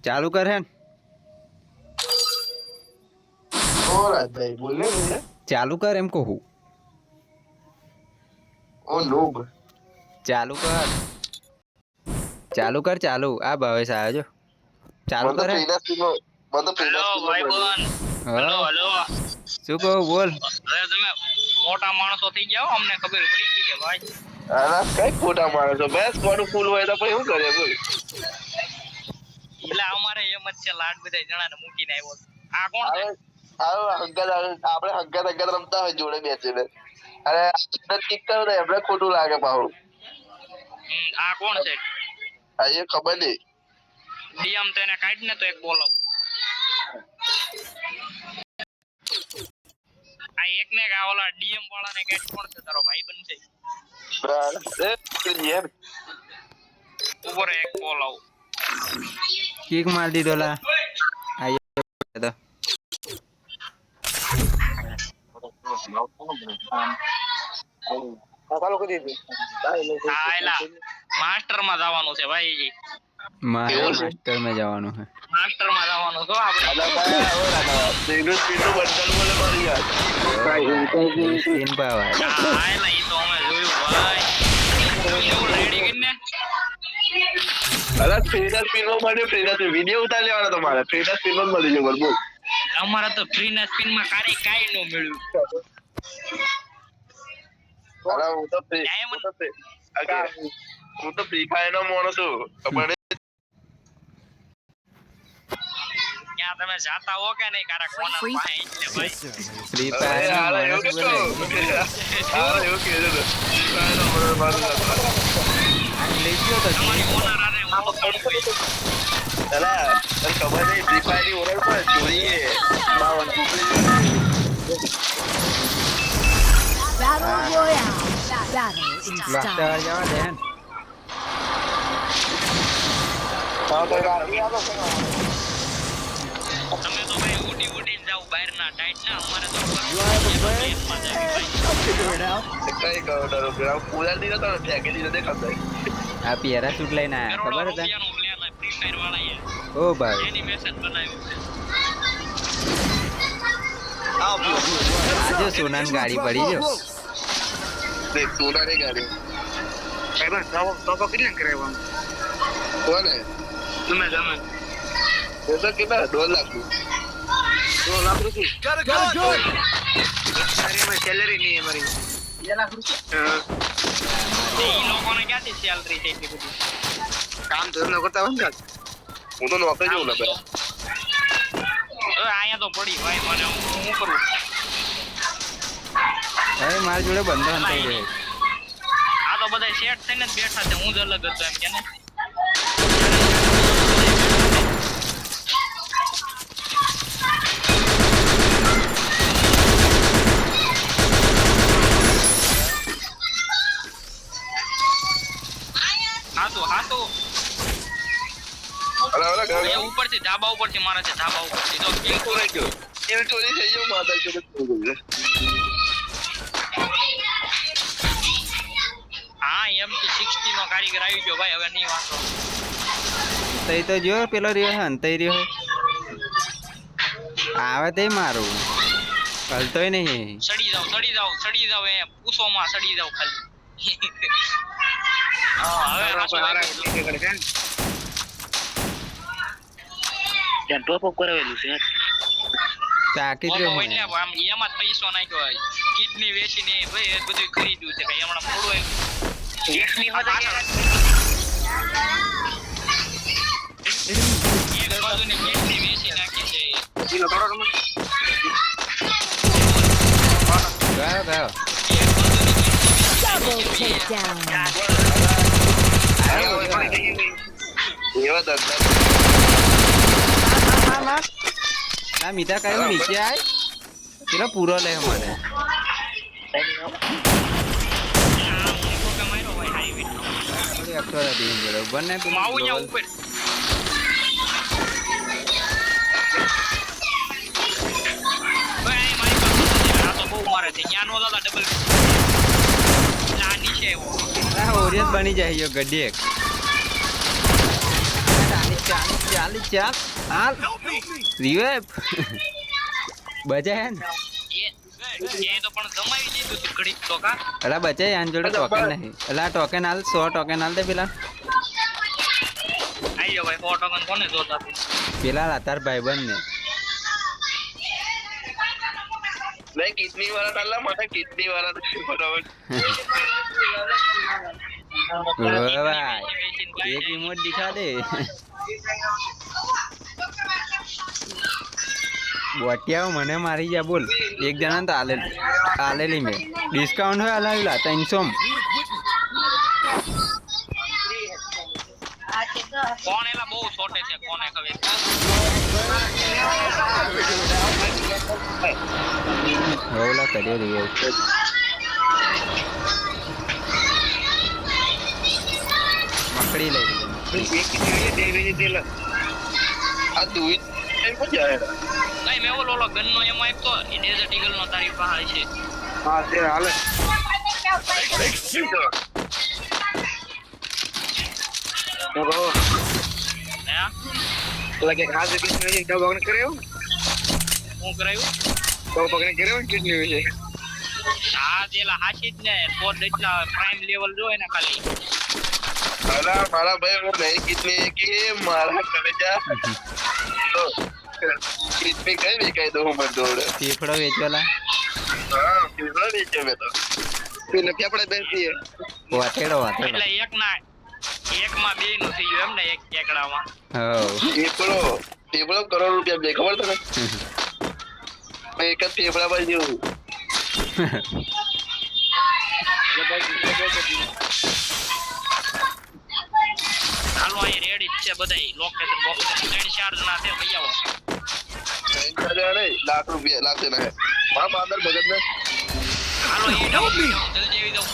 चालू कर है और भाई बोलने मुझे चालू कर एम कहू ओ नूब चालू कर चालू आ भावेश आयो जो चालू कर है हेलो भाई बोन हेलो हेलो શું કહું બોલ અરે તમે મોટા માણસો થઈ જાઓ અમને ખબર પડી ગઈ કે ભાઈ આના કઈ ખોટા માણસો બસ કોનું ફૂલ હોય તો પછી શું કરે બોલ એટલે અમારે એમ જ છે લાડ બધા જણાને મૂકીને આવ્યો આ કોણ છે આપણે હગ્ગત રમતા હોય જોડે બેસીને અરે ઠીક કરો ને એમને ખોટું લાગે પાહુ આ કોણ છે આ એ ખબર નહીં ડીએમ તેને કાઢ ને તો એક બોલાવ આ એક ને ઓલા ડીએમ વાળાને કાઢ કોણ છે તારો ભાઈ બનશે ઉપર એક બોલાવ કિક માર દીધો લા આયો તો ચાલો કરી દીધું આયલા માસ્ટર માં જવાનું છે ભાઈ मास्टर में जवानो है मास्टर માં જવાનું તો આપણે સ્પીડ બંડલ બોલે મારી યાર સ્પિન પાવર આયલા ઈ તો અમે જોયું ભાઈ એવું રેડી કરીને અલા સ્પીડ માં મળ્યો ફ્રી વિડિયો ઉતાર લેવાનો તમારે ફ્રી સ્પીડ માં મળી જશે બરોબર અમારા તો ફ્રી ના સ્પિન માં કાઈ નો મળ્યું અલા હું તો ફ્રી ફાયર નો મોણો છું ખબર ક્યાં તમે જાતા હો કે નહીં કારા કોના પાસે એટલે ભાઈ फ्री फायर એવું કે એવું કે લેજો તો તમારી ઓનર આને અલા તને ખબર નહીં ફ્રી ફાયર ની ઓનર પર જોઈએ બાવન Battle Royale. Battle is master started. જવા દે હે તમે તો ભાઈ ઉડી જાવ બહાર ના ટાઈટ ના અમારે તો કઈ ગયો ડરો પૂરા દીનો તો ફેંકી દીધો દેખાતો આ પેરાશૂટ લઈને આયા ખબર હતા ફ્રી ફાયર વાળા ઓ ભાઈ એનિમેશન બનાવ્યું છે જો સોનાની ગાડી પડી જો દેખ સોનાની ગાડી એમાં તો કેટલા કરાવવાનું કોને તમે એ તો કેટલા 2 લાખ 2 લાખ રૂપિયા સારી માં સેલરી નહીં અમારી 2 લાખ રૂપિયા એ લોકોને ક્યાંથી સેલરી છે એટલી બધી કામ ધંધો કરતા હોય ને હું તો નોકરી જઉં ને ભાઈ અહીંયા તો પડી ભાઈ મને હું કરું હવે મારી જોડે બંધન થઈ ગઈ આ તો બધા સેટ થઈને જ બેઠા છે હું જ અલગ હતો એમ કે ને હાતો એ ઉપરથી ધાબા ઉપરથી મારે છે ધાબા ઉપરથી તો કિલ કોને ગયો કિલ ચોરી થઈ ગયો માતા કે હા MP60 નો કારીગર આવી ગયો ભાઈ હવે નહીં વાંધો તઈ તો જો પેલો રહ્યો હે અંતઈ રહ્યો આવે તે મારું કલતોય નહીં સડી જાવ એ પૂછોમાં સડી જાવ ખાલી હા હવે હારા એટલે કરે છે ત્યાં ટોપ અપ કરાવેલું છે તાકી જો એટલે આમ એમાં પૈસો નાખ્યો હોય કિડની વેચીને ભાઈ એ બધું ખરીદ્યું છે ભાઈ હમણાં થોડું કિડની હોતા એક બાજુની કિડની વેચી નાખી છે કિલો થોડો રમત ગયો Double takedown. ના મીઠા કઈ નીચે આય પેલો પૂરો લે મને બરોબર ને ઉપર મારે છે ત્યાં નો દાદા ડબલ નાની છે ઓરિયત બની જાય ગડી એક ચાલી ચાલ હાલ રિવાઇવ બચાય ને એ તો પણ ગમાવી દીધું તું ઘડીક તો કા અલા બચાય આન જોડે ટોકન નહીં અલા ટોકન હાલ 100 ટોકન હાલ દે પેલા આઈ જાવ ભાઈ 100 ટકા કોને જોતા પેલા તાર ભાઈબંધ ને नहीं कितनी वाला डाला माथा कितनी वाला बराबर ओ भाई एक इमोट दिखा दे બોટિયા મને મારી જા બોલ એક જણા તો આલેલી મેં ડિસ્કાઉન્ટ હોય આલાવીલા 300 કોણ એલા બહુ છોટે છે કોને ખબર હોલા કર્યો રે મકડી લઈ લીધી एक कितनी दे भेजे तेल आ तू टाइम को जाएगा નહીં મેં ઓલો ગન નો એમાં એક તો એ ડેઝર્ટ ઈગલ નો તારી પાસે છે हां ते हाल तो હે लगे खास कितने में दवा पकड़ करे हो હું કરાયું दवा पकड़ करे हो कितने में આ જેલા હાશી જ ને સ્કોર એટલા પ્રાઇમ લેવલ જોય ને ખાલી अला मारा भाई वो नहीं कितने की मारा कर जा तो कितने कहीं भी कहीं दो मत दौड़ ફીફડો વેચવાલા हां कितना नीचे में तो फिर क्या पड़े बेचती है વાટેડો એટલે એક માં બે નું થઈ ગયું એમ ને એક કેકડામાં હો टेबलो करोड़ रुपया दे खबर तने मैं एक टेबला पर जो હાલો અહીં રેડી છે બધાય લોકેશન બોક્સ 3-4 જણા છે ભઈ આવો नहीं लाख रुपया लाख देना है वहां बांदर भगत में હાલો એ ડાઉન જલ્દી આવી જાવ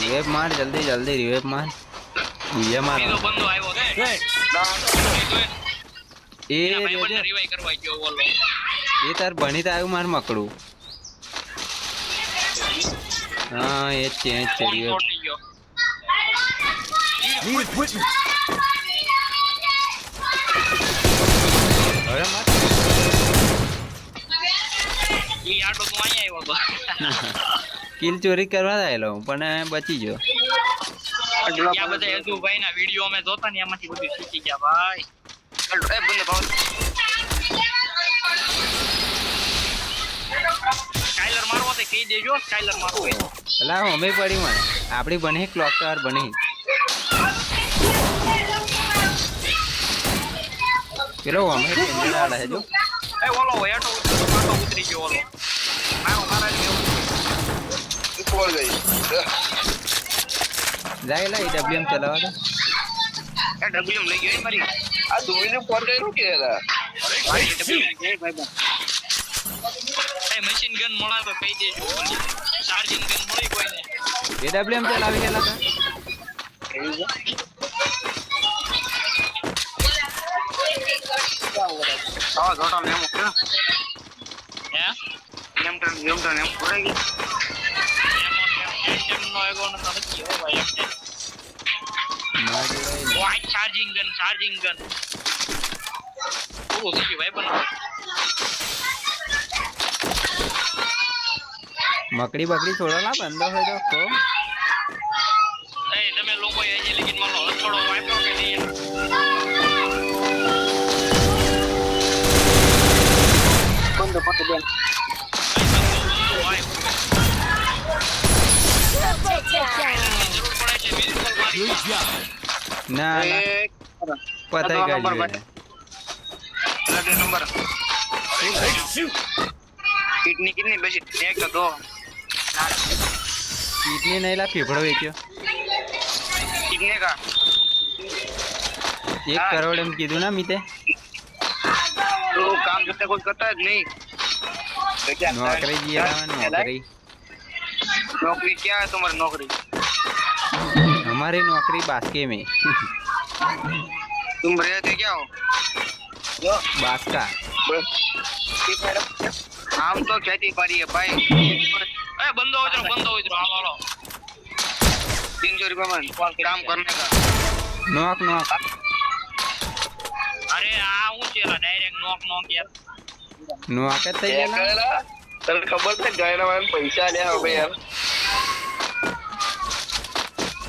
રિવેપ માર જલ્દી જલ્દી રિવેપ માર બુયા માર બીજો બંદો આવ્યો છે એ એના ભાઈ જોજે બંને રિવાઈ કરવા ગયો બોલો એ તાર ભણી તો આવ્યું માર મકડું હા એ જ છે ફોન રિવેપ તોડી ગયો હવે માર ઈ આટો તો અહીંયા આવ્યો તો કિલ ચોરી કરવા આવેલો પણ બચી ગયો યા બધા હેતુ ભાઈ ના વિડિયો અમે જોતા ને એમાંથી બધું શીખી ગયા ભાઈ એ બંને ભાવ સ્કાઈલર મારવો તે કહી દેજો સ્કાઈલર મારવો હોય અલા અમે પડી મને આપડી બની ક્લોક ટાવર બની પેલો અમે ટેન્ડર આલે છે જો એ ઓલો હોય આટો ઉતરી ગયો ઓલો મારા જેવો पड़ गई જાય લા ડબલ્યુએમ ચલાવવા દે એ ડબલ્યુએમ લઈ ગયો મારી आ दूरी ने पड़ गई रुके यार ભાઈ ડબલ્યુએમ ભાઈ ભાઈ એ મશીન ગન મળા તો કહી દેજો ચાર્જિંગ ગન મળી કોઈને એ ડબલ્યુએમ ચલાવી ગયેલા તા हां छोटा नेम के હે नेम पड़ गई એમ નો એગો ન નથી હો ભાઈ માર જોડે વાઇટ ચાર્જિંગ ગન ઓ સી ભાઈ બના મકડી બકડી છોડોલા બંધો હોય તો કો એ તમે લોકો અહીં લગીન મળો થોડો વાઇપરો કે નહીં बंद पट गया જરૂર પડે એટલે બિલકુલ મારી ના ના एक પતાઈ ગયું लगे नंबर कितनी कितनी बची एक का दो કિડની નહીં લા ફીફડો વેચ્યો कितने का 1 કરોડ એમ કીધું ના મીતે तो काम करते कोई करता है नहीं तो क्या નોકરી જીયા નોકરી नौकरी क्या है तुम्हारी नौकरी हमारी नौकरी बास्के में तुम रहते क्या हो बास्का हम तो खेती बाड़ी है भाई એ બંધો ઉતરો હાલો 300 रुपये में काम करने का नौक नौक આ હું છે ડાયરેક્ટ નોક યાર. નો આકે થઈ એ ગયેલા કરેલા તને ખબર છે ગાયના વાળાને પૈસા આલ્યા હવે યાર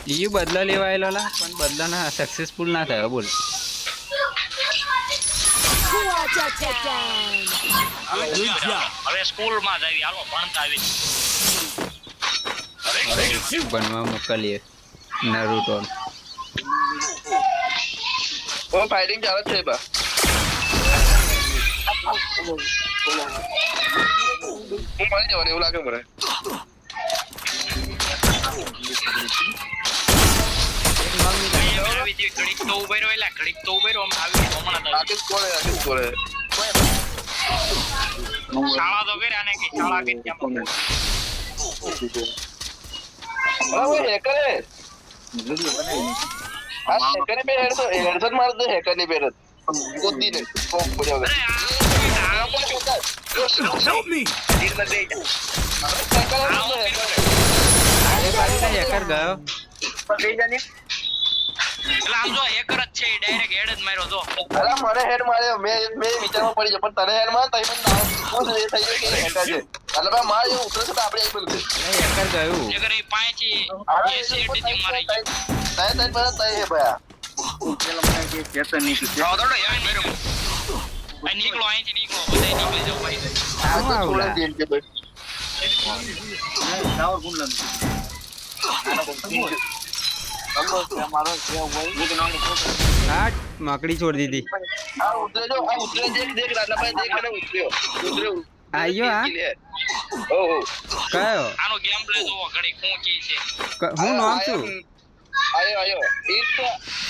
ઈ બદલા લેવા આયેલો લા પણ બદલા ના સક્સેસફુલ ના થયો બોલ Quadra takedown. હવે સ્કૂલ માં જ આવી હાલો ભણતા આવી. બનવા મોકલીએ નરુટો ઓ ફાઇટિંગ ચાલે છે બા હું મળી જવાનું એવું લાગે મને આવી ઘડીક તો ઉભો રહ્યો એટલે ઘડીક તો ઉભો રહ્યો આવી હમણાં આકિસ કોલે શાળા તો કર્યા ને કે શાળા કે ત્યાં ઓ હેકર હે આ હેકર ને બે હેડશોટ માર દે હેકર ની બેરત કૂદી ને કોક પડ્યો અરે આ હેલ્પ મી ડીલ માં દે એ બાજુ હેકર ગયો એટલે આમ જો હેકર જ છે ડાયરેક્ટ હેડ જ માર્યો જો. અરે મને હેડ માર્યો મેં વિચારમાં પડી ગયો પણ તને હેડ માર તઈ મને નામ શું થઈ ગયું કે હેકર છે એટલે ભાઈ માર એવું ઉતરે છે તો આપણે આવી બોલ હેકર ગયું હેકર એ પાંચી એ સેટ થી મારી ગયો. તઈ પર તઈ હે ભયા આવડો યાર મેરો આ નીકળો અહીંથી નીકળો બધા નીકળી જાવ ભાઈ. શું આવલા દિન કે ભાઈ હા મકડી છોડી દીધી આ ઉતરે દેખ રાતના ભાઈ દેખ અને ઉતર્યો આયો આ ઓહો કયો આનો ગેમ પ્લે જોવો ઘડી ખૂંચી છે. હું નામ છું આયો ઇટ્સ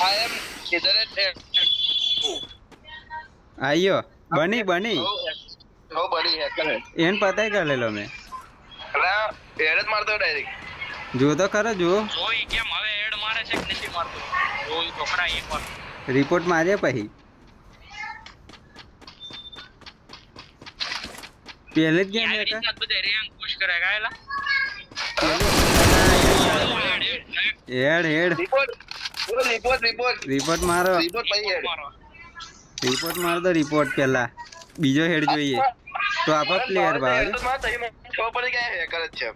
આઈ એમ ઇધર એટ આયો બની ઓ બડી હેકર હે એને પતાય કરેલો મેં અલા હેડ મારતો ડાયરેક્ટ જો તો ખરો જો જોઈ કેમ હવે હેડ મારે છે કે નથી મારતો જોઈ તો ખરા એકવાર. રિપોર્ટ મારે પછી પહેલે જ ગેમ યાર હેકર રીતના બધા રેન્ક પુશ કરે ગાયલા. હેડ રિપોર્ટ મારો રિપોર્ટ પછી હેડ રિપોર્ટ મારો તો રિપોર્ટ પહેલા બીજો હેડ જોઈએ તો આપણે પ્લેયર ભાવે ખબર પડી કે હેકર જ છે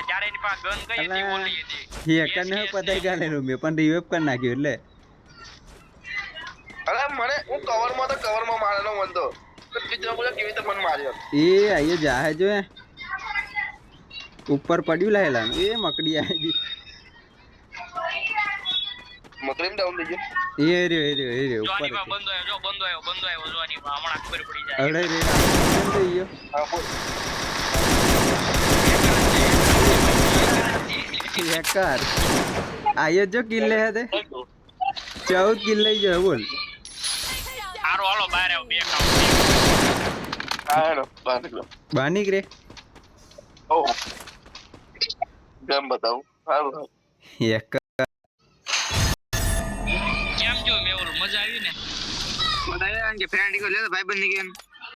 ત્યારે એની પાસે ગન કઈ હતી અલા, ઓલી હતી હેકર ને પતાઈ ગયેલું મેં પણ રિવાઇવ કરી નાખ્યું એટલે અરે મને હું કવરમાં મારેલો મન તો બીજો બોલે કેવી રીતે મને માર્યો એ આયો જાહે જો એ ઉપર પડ્યું લાયેલા એ મકડી આવી મકરીમ ડાઉન થઈ ગયો એ રહ્યો જો ઉપર આની પાસે બંધો આવ્યો જો આની પાસે હમણાં ખબર પડી જાય. અડે રે થઈ ગયો હા બોલ હેકર આયો જો કિલ લે હે 14 કિલ લઈ ગયો બોલ હારો હાલો બહાર આવો બે કામ હા હેડો બહાર નીકળો બાની રે ઓહ ગેમ બતાવું સારું હેકર કેમ જો મેં ઓલું મજા આવી ને મને કે ફ્રેન્ડ કો લે ભાઈ બંધ ની ગેમ